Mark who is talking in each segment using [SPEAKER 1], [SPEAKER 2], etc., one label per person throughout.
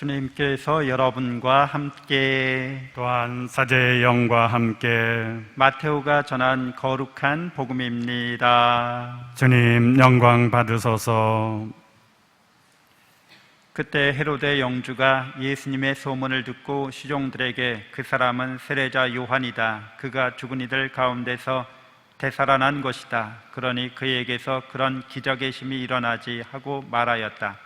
[SPEAKER 1] 주님께서 여러분과 함께
[SPEAKER 2] 또한 사제의 영과 함께
[SPEAKER 1] 마테오가 전한 거룩한 복음입니다.
[SPEAKER 2] 주님 영광 받으소서.
[SPEAKER 1] 그때 헤로데 영주가 예수님의 소문을 듣고 시종들에게 그 사람은 세례자 요한이다. 그가 죽은 이들 가운데서 되살아난 것이다. 그러니 그에게서 그런 기적의 심이 일어나지 하고 말하였다.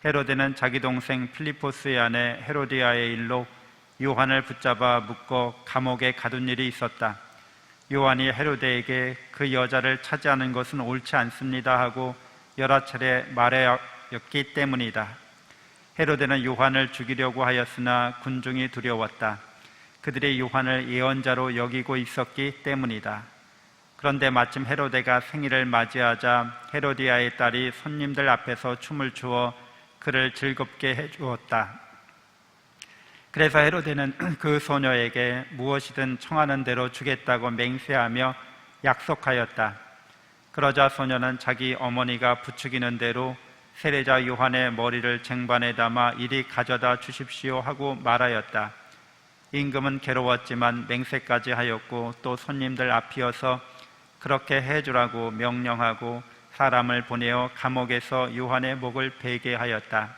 [SPEAKER 1] 헤로데는 자기 동생 필리포스의 아내 헤로디아의 일로 요한을 붙잡아 묶어 감옥에 가둔 일이 있었다. 요한이 헤로데에게 그 여자를 차지하는 것은 옳지 않습니다 하고 여러 차례 말하였기 때문이다. 헤로데는 요한을 죽이려고 하였으나 군중이 두려웠다. 그들이 요한을 예언자로 여기고 있었기 때문이다. 그런데 마침 헤로데가 생일을 맞이하자 헤로디아의 딸이 손님들 앞에서 춤을 추어 그를 즐겁게 해주었다. 그래서 헤로데는 그 소녀에게 무엇이든 청하는 대로 주겠다고 맹세하며 약속하였다. 그러자 소녀는 자기 어머니가 부추기는 대로 세례자 요한의 머리를 쟁반에 담아 이리 가져다 주십시오 하고 말하였다. 임금은 괴로웠지만 맹세까지 하였고 또 손님들 앞이어서 그렇게 해주라고 명령하고 사람을 보내어 감옥에서 요한의 목을 베게 하였다.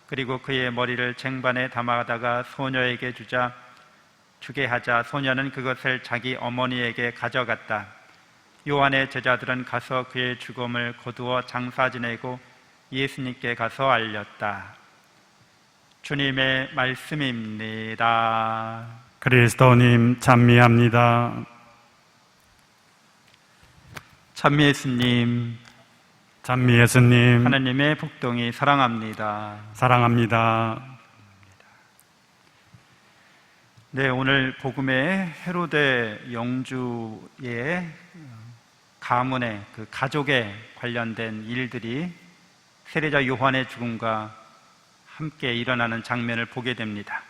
[SPEAKER 1] 그리고 그의 머리를 쟁반에 담아다가 소녀에게 주게 하자 소녀는 그것을 자기 어머니에게 가져갔다. 요한의 제자들은 가서 그의 죽음을 거두어 장사 지내고 예수님께 가서 알렸다. 주님의 말씀입니다.
[SPEAKER 2] 그리스도님 찬미합니다.
[SPEAKER 1] 찬미 예수님,
[SPEAKER 2] 찬미 예수님
[SPEAKER 1] 하나님의 복동이 사랑합니다.
[SPEAKER 2] 사랑합니다.
[SPEAKER 1] 네, 오늘 복음의 헤로데 영주의 가문의 그 가족에 관련된 일들이 세례자 요한의 죽음과 함께 일어나는 장면을 보게 됩니다.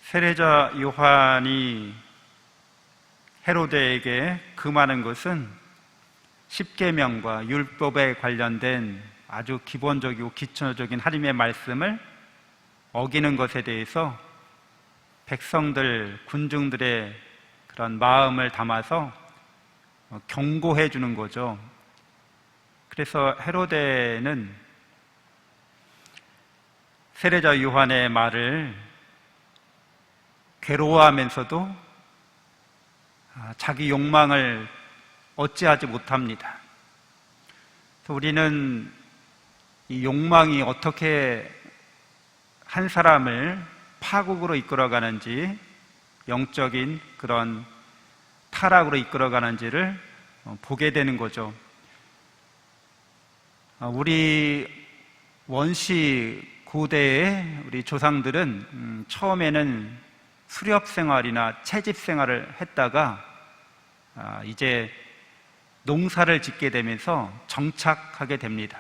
[SPEAKER 1] 세례자 요한이 헤로데에게 금하는 것은 십계명과 율법에 관련된 아주 기본적이고 기초적인 하나님의 말씀을 어기는 것에 대해서 백성들, 군중들의 그런 마음을 담아서 경고해 주는 거죠. 그래서 헤로데는 세례자 요한의 말을 괴로워하면서도 자기 욕망을 어찌하지 못합니다. 우리는 이 욕망이 어떻게 한 사람을 파국으로 이끌어가는지, 영적인 그런 타락으로 이끌어가는지를 보게 되는 거죠. 우리 원시 고대의 우리 조상들은 처음에는 수렵 생활이나 채집 생활을 했다가 이제 농사를 짓게 되면서 정착하게 됩니다.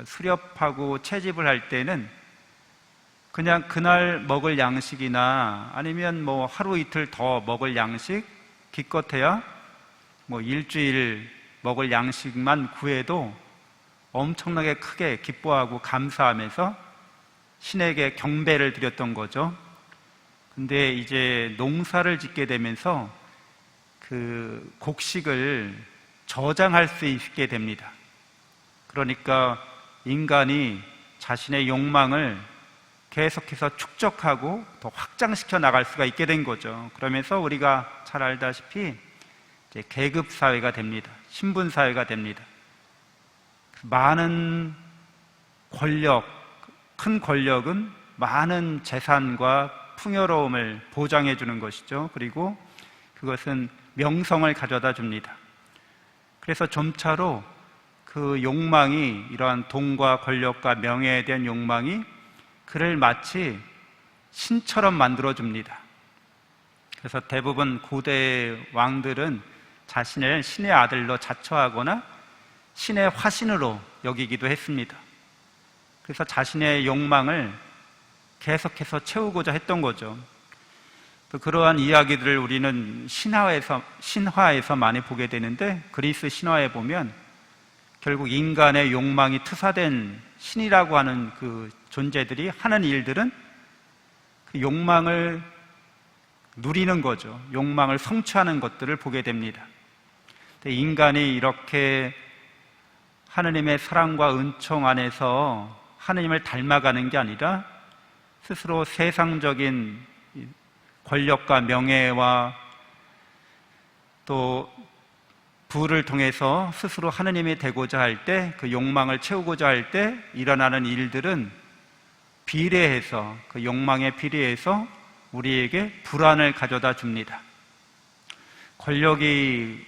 [SPEAKER 1] 수렵하고 채집을 할 때는 그냥 그날 먹을 양식이나 아니면 뭐 하루 이틀 더 먹을 양식, 기껏해야 뭐 일주일 먹을 양식만 구해도 엄청나게 크게 기뻐하고 감사하면서 신에게 경배를 드렸던 거죠. 근데 이제 농사를 짓게 되면서 그 곡식을 저장할 수 있게 됩니다. 그러니까 인간이 자신의 욕망을 계속해서 축적하고 더 확장시켜 나갈 수가 있게 된 거죠. 그러면서 우리가 잘 알다시피 이제 계급 사회가 됩니다. 신분 사회가 됩니다. 많은 권력, 큰 권력은 많은 재산과 풍요로움을 보장해 주는 것이죠. 그리고 그것은 명성을 가져다 줍니다. 그래서 점차로 그 욕망이, 이러한 돈과 권력과 명예에 대한 욕망이 그를 마치 신처럼 만들어 줍니다. 그래서 대부분 고대의 왕들은 자신을 신의 아들로 자처하거나 신의 화신으로 여기기도 했습니다. 그래서 자신의 욕망을 계속해서 채우고자 했던 거죠. 또 그러한 이야기들을 우리는 신화에서 많이 보게 되는데, 그리스 신화에 보면 결국 인간의 욕망이 투사된 신이라고 하는 그 존재들이 하는 일들은 그 욕망을 누리는 거죠. 욕망을 성취하는 것들을 보게 됩니다. 근데 인간이 이렇게 하느님의 사랑과 은총 안에서 하느님을 닮아가는 게 아니라 스스로 세상적인 권력과 명예와 또 부를 통해서 스스로 하느님이 되고자 할 때, 그 욕망을 채우고자 할 때 일어나는 일들은 비례해서, 그 욕망에 비례해서 우리에게 불안을 가져다 줍니다. 권력이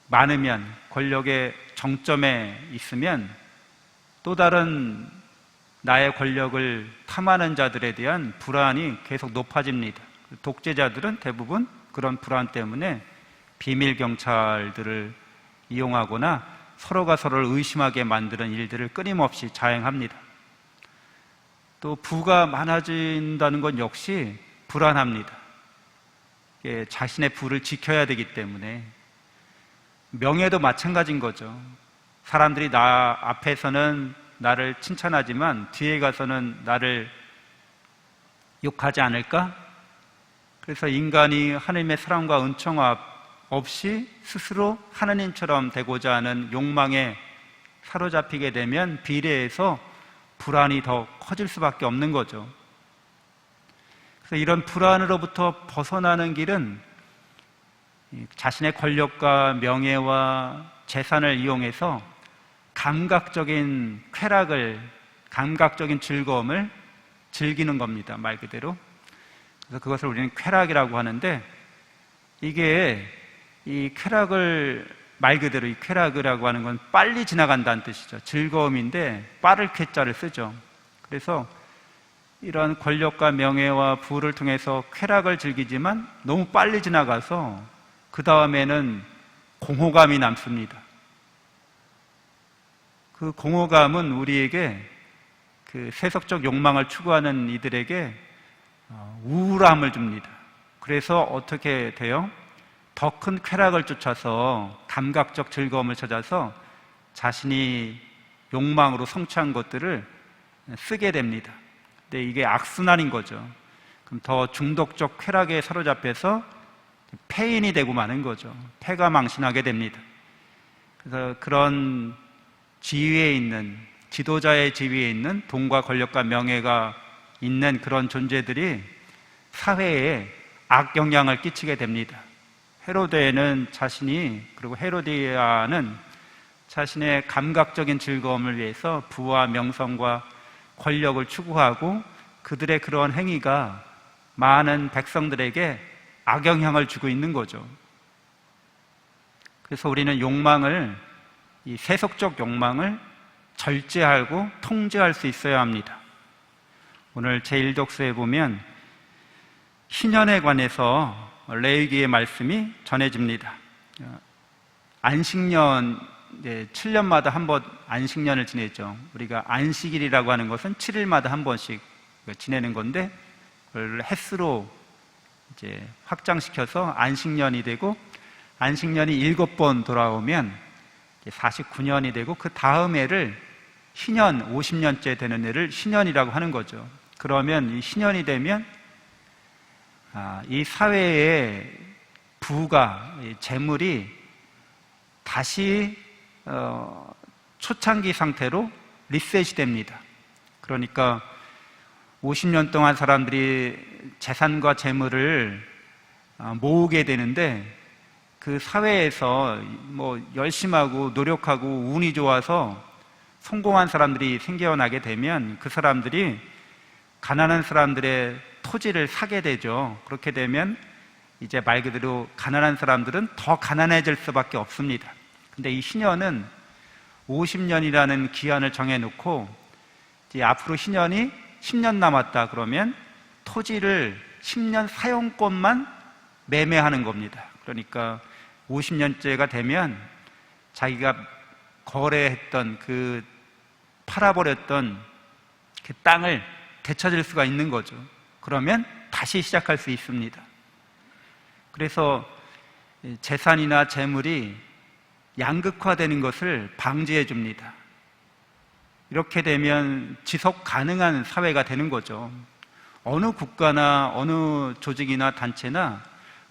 [SPEAKER 1] 많으면, 권력의 정점에 있으면 또 다른 나의 권력을 탐하는 자들에 대한 불안이 계속 높아집니다. 독재자들은 대부분 그런 불안 때문에 비밀 경찰들을 이용하거나 서로가 서로를 의심하게 만드는 일들을 끊임없이 자행합니다. 또 부가 많아진다는 건 역시 불안합니다. 자신의 부를 지켜야 되기 때문에. 명예도 마찬가지인 거죠. 사람들이 나 앞에서는 나를 칭찬하지만 뒤에 가서는 나를 욕하지 않을까? 그래서 인간이 하나님의 사랑과 은총 없이 스스로 하나님처럼 되고자 하는 욕망에 사로잡히게 되면 비례해서 불안이 더 커질 수밖에 없는 거죠. 그래서 이런 불안으로부터 벗어나는 길은 자신의 권력과 명예와 재산을 이용해서 감각적인 쾌락을, 감각적인 즐거움을 즐기는 겁니다. 말 그대로. 그래서 그것을 우리는 쾌락이라고 하는데, 이게 이 쾌락을, 말 그대로 이 쾌락이라고 하는 건 빨리 지나간다는 뜻이죠. 즐거움인데 빠를 쾌자를 쓰죠. 그래서 이런 권력과 명예와 부를 통해서 쾌락을 즐기지만 너무 빨리 지나가서 그 다음에는 공허감이 남습니다. 그 공허감은 우리에게, 그 세속적 욕망을 추구하는 이들에게 우울함을 줍니다. 그래서 어떻게 돼요? 더 큰 쾌락을 쫓아서 감각적 즐거움을 찾아서 자신이 욕망으로 성취한 것들을 쓰게 됩니다. 근데 이게 악순환인 거죠. 그럼 더 중독적 쾌락에 사로잡혀서 폐인이 되고 마는 거죠. 폐가 망신하게 됩니다. 그래서 그런 지위에 있는, 지도자의 지위에 있는 돈과 권력과 명예가 있는 그런 존재들이 사회에 악영향을 끼치게 됩니다. 헤로데는 자신이, 그리고 헤로디아는 자신의 감각적인 즐거움을 위해서 부와 명성과 권력을 추구하고 그들의 그러한 행위가 많은 백성들에게 악영향을 주고 있는 거죠. 그래서 우리는 욕망을, 이 세속적 욕망을 절제하고 통제할 수 있어야 합니다. 오늘 제1독서에 보면 희년에 관해서 레위기의 말씀이 전해집니다. 안식년, 7년마다 한 번 안식년을 지내죠. 우리가 안식일이라고 하는 것은 7일마다 한 번씩 지내는 건데, 그걸 햇수로 이제 확장시켜서 안식년이 되고, 안식년이 7번 돌아오면 49년이 되고, 그 다음 해를 희년, 50년째 되는 해를 희년이라고 하는 거죠. 그러면 이 희년이 되면 이 사회의 부가, 재물이 다시 초창기 상태로 리셋이 됩니다. 그러니까 50년 동안 사람들이 재산과 재물을 모으게 되는데, 그 사회에서 열심히 하고 노력하고 운이 좋아서 성공한 사람들이 생겨나게 되면 그 사람들이 가난한 사람들의 토지를 사게 되죠. 그렇게 되면 이제 말 그대로 가난한 사람들은 더 가난해질 수밖에 없습니다. 근데 이 희년은 50년이라는 기한을 정해놓고, 이제 앞으로 희년이 10년 남았다 그러면 토지를 10년 사용권만 매매하는 겁니다. 그러니까 50년째가 되면 자기가 거래했던, 그 팔아버렸던 그 땅을 되찾을 수가 있는 거죠. 그러면 다시 시작할 수 있습니다. 그래서 재산이나 재물이 양극화되는 것을 방지해 줍니다. 이렇게 되면 지속 가능한 사회가 되는 거죠. 어느 국가나 어느 조직이나 단체나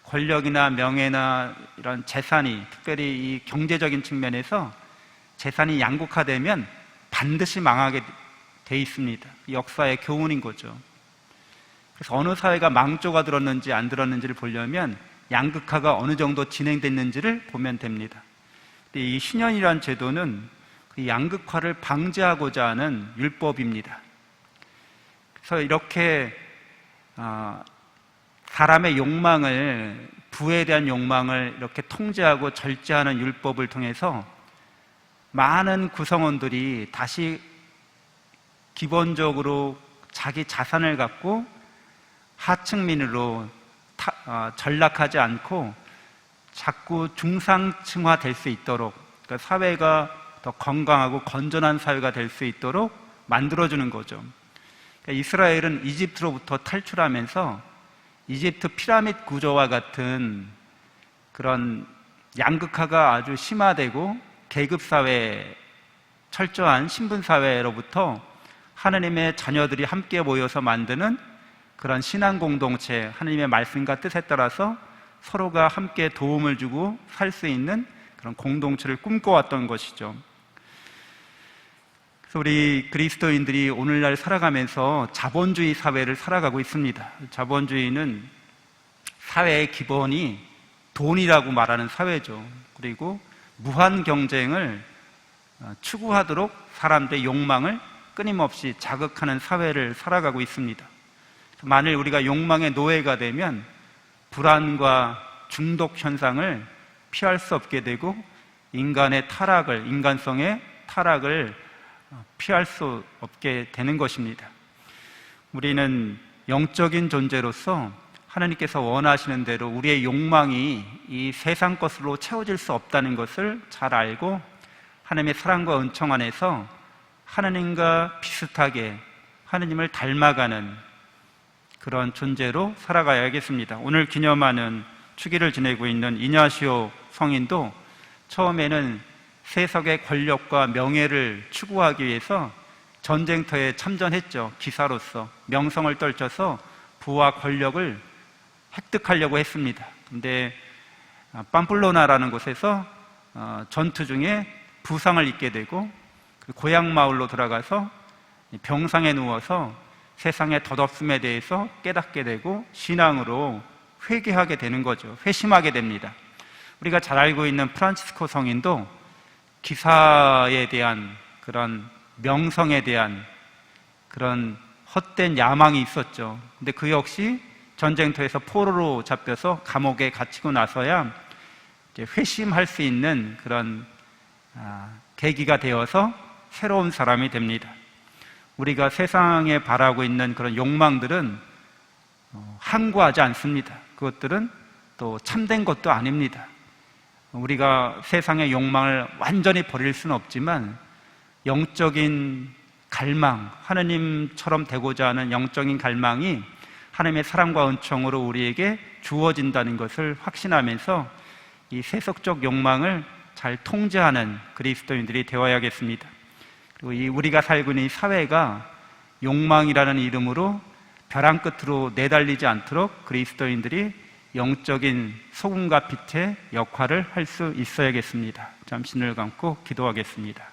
[SPEAKER 1] 권력이나 명예나 이런 재산이, 특별히 이 경제적인 측면에서 재산이 양극화되면 반드시 망하게 돼 있습니다. 역사의 교훈인 거죠. 그래서 어느 사회가 망조가 들었는지 안 들었는지를 보려면 양극화가 어느 정도 진행됐는지를 보면 됩니다. 근데 이 신현이라는 제도는 그 양극화를 방지하고자 하는 율법입니다. 그래서 이렇게 사람의 욕망을, 부에 대한 욕망을 이렇게 통제하고 절제하는 율법을 통해서 많은 구성원들이 다시 기본적으로 자기 자산을 갖고 하층민으로 전락하지 않고 자꾸 중상층화 될 수 있도록, 그러니까 사회가 더 건강하고 건전한 사회가 될 수 있도록 만들어주는 거죠. 그러니까 이스라엘은 이집트로부터 탈출하면서 이집트 피라미드 구조와 같은 그런 양극화가 아주 심화되고 계급사회, 철저한 신분사회로부터 하나님의 자녀들이 함께 모여서 만드는 그런 신앙 공동체, 하나님의 말씀과 뜻에 따라서 서로가 함께 도움을 주고 살 수 있는 그런 공동체를 꿈꿔왔던 것이죠. 그래서 우리 그리스도인들이 오늘날 살아가면서 자본주의 사회를 살아가고 있습니다. 자본주의는 사회의 기본이 돈이라고 말하는 사회죠. 그리고 무한 경쟁을 추구하도록 사람들의 욕망을 끊임없이 자극하는 사회를 살아가고 있습니다. 만일 우리가 욕망의 노예가 되면 불안과 중독 현상을 피할 수 없게 되고 인간의 타락을, 인간성의 타락을 피할 수 없게 되는 것입니다. 우리는 영적인 존재로서 하나님께서 원하시는 대로 우리의 욕망이 이 세상 것으로 채워질 수 없다는 것을 잘 알고 하나님의 사랑과 은총 안에서 하나님과 비슷하게 하나님을 닮아가는 그런 존재로 살아가야겠습니다. 오늘 기념하는 축일을 지내고 있는 이냐시오 성인도 처음에는 세속의 권력과 명예를 추구하기 위해서 전쟁터에 참전했죠. 기사로서 명성을 떨쳐서 부와 권력을 획득하려고 했습니다. 그런데 팜플로나라는 곳에서 전투 중에 부상을 입게 되고 고향 마을로 들어가서 병상에 누워서 세상의 덧없음에 대해서 깨닫게 되고 신앙으로 회개하게 되는 거죠. 회심하게 됩니다. 우리가 잘 알고 있는 프란치스코 성인도 기사에 대한 그런 명성에 대한 그런 헛된 야망이 있었죠. 근데 그 역시 전쟁터에서 포로로 잡혀서 감옥에 갇히고 나서야 이제 회심할 수 있는 그런 계기가 되어서 새로운 사람이 됩니다. 우리가 세상에 바라고 있는 그런 욕망들은 항구하지 않습니다. 그것들은 또 참된 것도 아닙니다. 우리가 세상의 욕망을 완전히 버릴 수는 없지만 영적인 갈망, 하나님처럼 되고자 하는 영적인 갈망이 하나님의 사랑과 은총으로 우리에게 주어진다는 것을 확신하면서 이 세속적 욕망을 잘 통제하는 그리스도인들이 되어야겠습니다. 그리고 이 우리가 살고 있는 이 사회가 욕망이라는 이름으로 벼랑 끝으로 내달리지 않도록 그리스도인들이 영적인 소금과 빛의 역할을 할 수 있어야겠습니다. 잠시 눈을 감고 기도하겠습니다.